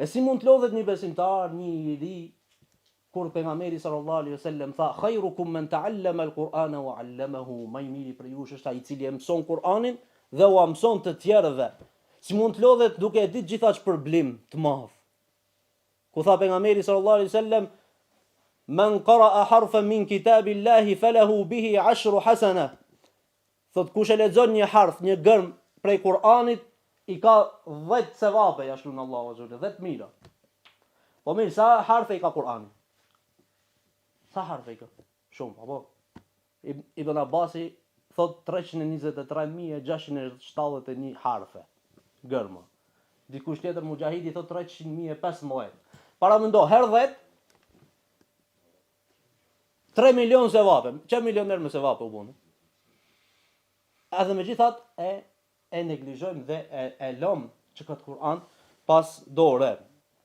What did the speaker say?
E si mund të lodhet një besimtar, një i ri, kur pejgamberi sallallahu alaihi wasallam tha khairukum man ta'allama al-Qur'ana wa 'allamahu, më i miri për ju është ai i cili e mëson Kur'anin dhe u mëson të tjerëve. Si mund të lodhet duke e ditë gjitha shpërblim të madh. Ku tha pejgamberi sallallahu alaihi wasallam man qara'a harfan min kitabillahi falahu bihi 10 hasana. Thot kush e lexon një harf, një gërm prej Kur'anit, i ka 10 sevape, ja shlun Allahu azza wa jalla, 10 mira. Po mirë, sa harfe i ka Kur'ani? Sa harfe i ka? Shumë, apo? Ibn Abbasi thot 323.671 harfe, gërma. Dikush tjetër Mujahidi thot 300.015. Para më ndo, her 10, 3 milion sevape. Që milioner me sevape u bune? Edhe me gjithat e neglizhojmë dhe e lom që këtë Kur'an pas dore.